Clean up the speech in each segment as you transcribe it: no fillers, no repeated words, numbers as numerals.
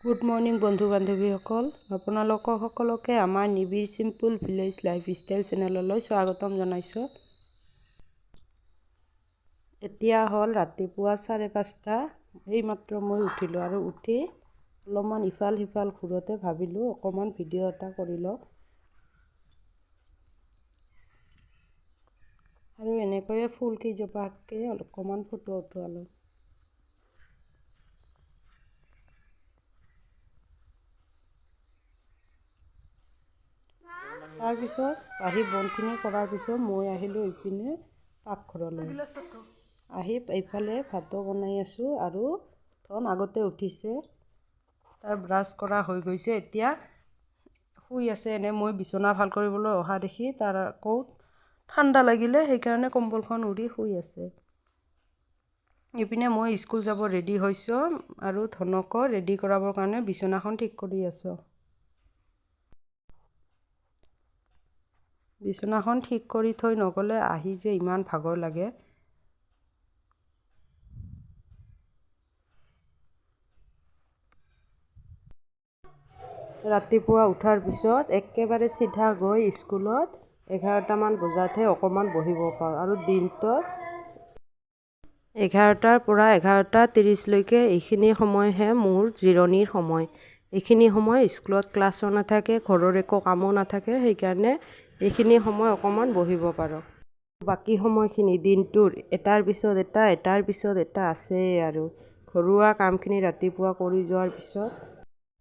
Good morning বন্ধু বান্ধৱীসকল, আপোনালোকক সকলোকে আমাৰ নিবিড় চিম্পুল ভিলেজ লাইফষ্টাইল চেনেললৈ স্বাগতম জনাইছোঁ। এতিয়া হ'ল ৰাতিপুৱা 5:30। এইমাত্ৰ মই উঠিলোঁ আৰু উঠি অলপমান ইফাল সিফাল ঘূৰোঁতে ভাবিলোঁ অকণমান ভিডিঅ' এটা কৰি লওঁ। আৰু এনেকৈয়ে ফুল কেইজোপাকে অকণমান ফটো উঠোৱালোঁ। তাৰপিছত আহি বনখিনি কৰাৰ পিছত মই আহিলোঁ ইপিনে পাকঘৰলৈ। আহি এইফালে ভাতো বনাই আছোঁ আৰু ধন আগতে উঠিছে, তাৰ ব্ৰাছ কৰা হৈ গৈছে, এতিয়া শুই আছে। এনে মই বিচনা ভাল কৰিবলৈ অহা দেখি তাৰ আকৌ ঠাণ্ডা লাগিলে, সেইকাৰণে কম্বলখন উৰি শুই আছে। ইপিনে মই স্কুল যাব ৰেডি হৈছোঁ আৰু ধনকো ৰেডি কৰাবৰ কাৰণে বিচনাখন ঠিক কৰি আছোঁ। বিচনাখন ঠিক কৰি থৈ নগ'লে আহি যে ইমান ভাগৰ লাগে। ৰাতিপুৱা উঠাৰ পিছত একেবাৰে চিধা গৈ স্কুলত 11টামান বজাতহে অকণমান বহিব পাৰোঁ আৰু দিনটোত 11টাৰ পৰা 11:30লৈকে এইখিনি সময়হে মোৰ জিৰণিৰ সময়। এইখিনি সময় স্কুলত ক্লাছো নাথাকে, ঘৰৰ একো কামো নাথাকে, সেইকাৰণে এইখিনি সময় অকণমান বহিব পাৰোঁ। বাকী সময়খিনি দিনটোৰ এটাৰ পিছত এটা আছেই আৰু ঘৰুৱা কামখিনি ৰাতিপুৱা কৰি যোৱাৰ পিছত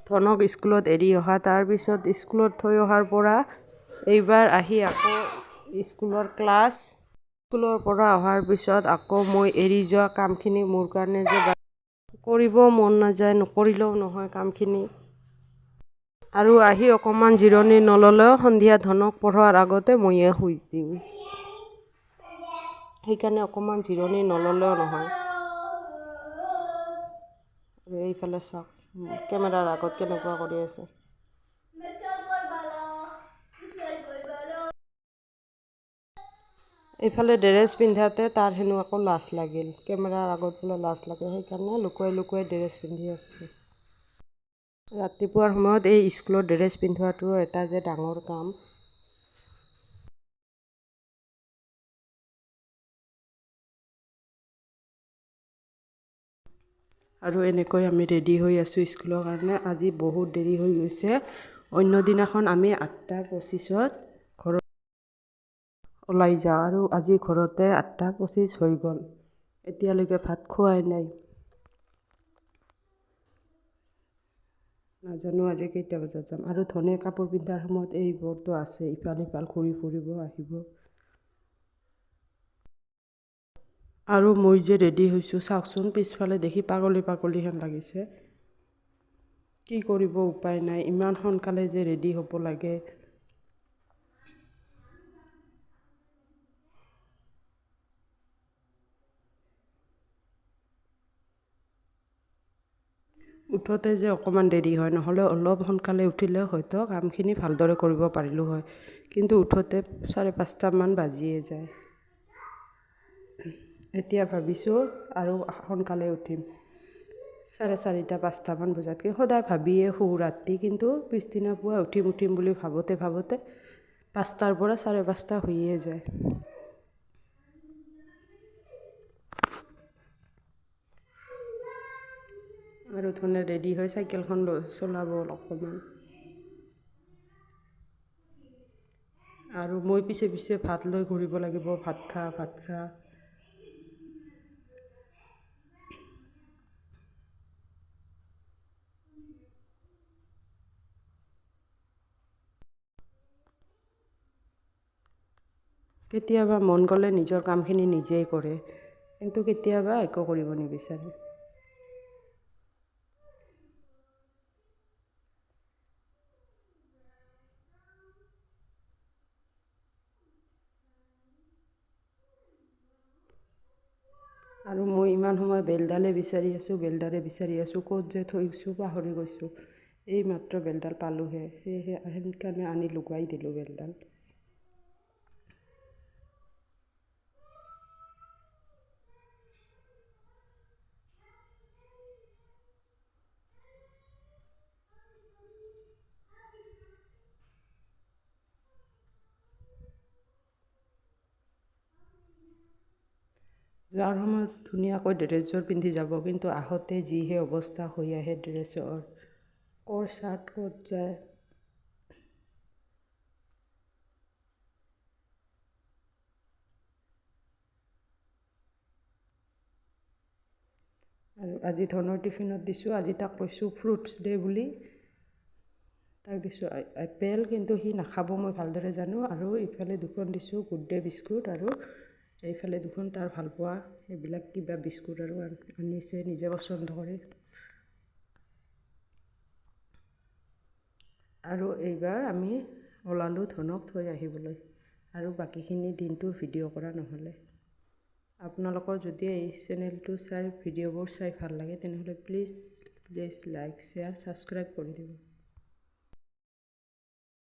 ধনক স্কুলত এৰি অহা, তাৰপিছত স্কুলত থৈ অহাৰ পৰা এইবাৰ আহি আকৌ স্কুলৰ ক্লাছ, স্কুলৰ পৰা অহাৰ পিছত আকৌ মই এৰি যোৱা কামখিনি মোৰ কাৰণে যে কৰিব মন নাযায়, নকৰিলেও নহয় কামখিনি। আৰু আহি অকণমান জিৰণি নল'লেও সন্ধিয়া ধনক পঢ়োৱাৰ আগতে ময়ে শুই দিওঁ, সেইকাৰণে অকণমান জিৰণি নল'লেও নহয়। আৰু এইফালে চাওক কেমেৰাৰ আগত কেনেকুৱা কৰি আছে। এইফালে ড্ৰেছ পিন্ধাতে তাৰ হেনো আকৌ লাজ লাগিল, কেমেৰাৰ আগত বোলে লাজ লাগে, সেইকাৰণে লুকুৱাই লুকুৱাই ড্ৰেছ পিন্ধি আছে। ৰাতিপুৱাৰ সময়ত এই স্কুলত ড্ৰেছ পিন্ধোৱাটো এটা যে ডাঙৰ কাম। আৰু এনেকৈ আমি ৰেডি হৈ আছোঁ স্কুলৰ কাৰণে। আজি বহুত দেৰি হৈ গৈছে। অন্য দিনাখন আমি 8:25ত ঘৰত ওলাই যাওঁ আৰু আজি ঘৰতে 8:25 হৈ গ'ল, এতিয়ালৈকে ভাত খোৱাই নাই। নাজানো আজি কেইটা বজাত যাম। আৰু ধনে কাপোৰ পিন্ধাৰ সময়ত এইবোৰতো আছে, ইফাল সিফাল ঘূৰি ফুৰিব আহিব। আৰু মই যে ৰেডি হৈছোঁ চাওকচোন, পিছফালে দেখি পাগলী পাগলী হেন লাগিছে। কি কৰিব, উপায় নাই, ইমান সোনকালে যে ৰেডি হ'ব লাগে। উঠোতে যে অকণমান দেৰি হয়, নহ'লে অলপ সোনকালে উঠিলে হয়তো কামখিনি ভালদৰে কৰিব পাৰিলোঁ হয়, কিন্তু উঠোতে 5:30মান বাজিয়ে যায়। এতিয়া ভাবিছোঁ আৰু সোনকালে উঠিম, 4:30-5টামান বজাতকৈ। সদায় ভাবিয়ে শুওঁ ৰাতি, কিন্তু পিছদিনা পুৱা উঠিম বুলি ভাবোঁতে 5টাৰ পৰা 5:30 হৈয়ে যায়। আৰু ধনে ৰেডি হৈ চাইকেলখন লৈ চলাব অকণমান, আৰু মই পিছে পিছে ভাত লৈ ঘূৰিব লাগিব। ভাত খা। কেতিয়াবা মন গ'লে নিজৰ কামখিনি নিজেই কৰে, কিন্তু কেতিয়াবা একো কৰিব নিবিচাৰে। আৰু মই ইমান সময় বেলডালে বিচাৰি আছোঁ, ক'ত যে থৈছোঁ পাহৰি গৈছোঁ। এই মাত্ৰ বেলডাল পালোঁহে, সেইকাৰণে আনি লুকুৱাই দিলোঁ বেলডাল। যোৱাৰ সময়ত ধুনীয়াকৈ ড্ৰেছযোৰ পিন্ধি যাব, কিন্তু আহোঁতে যিহে অৱস্থা হৈ আহে ড্ৰেছৰ, ক'ৰ চাৰ্ট ক'ত যায়। আৰু আজি ধনৰ টিফিনত দিছোঁ, আজি তাক কৈছোঁ ফ্ৰুটছ ডে বুলি, তাক দিছোঁ আপেল, কিন্তু সি নাখাব মই ভালদৰে জানো। আৰু ইফালে দুখন দিছোঁ গুড ডে বিস্কুট, আৰু এইফালে দুখন তাৰ ভালপোৱা এইবিলাক কিবা বিস্কুট আৰু আনিছে নিজে পচন্দ কৰি। আৰু এইবাৰ আমি ওলালোঁ ধনক থৈ আহিবলৈ, আৰু বাকীখিনি দিনটো ভিডিঅ' কৰা নহ'লে। আপোনালোকৰ যদি এই চেনেলটো ভিডিঅ'বোৰ চাই ভাল লাগে, তেনেহ'লে প্লিজ লাইক শ্বেয়াৰ ছাবস্ক্ৰাইব কৰি দিব।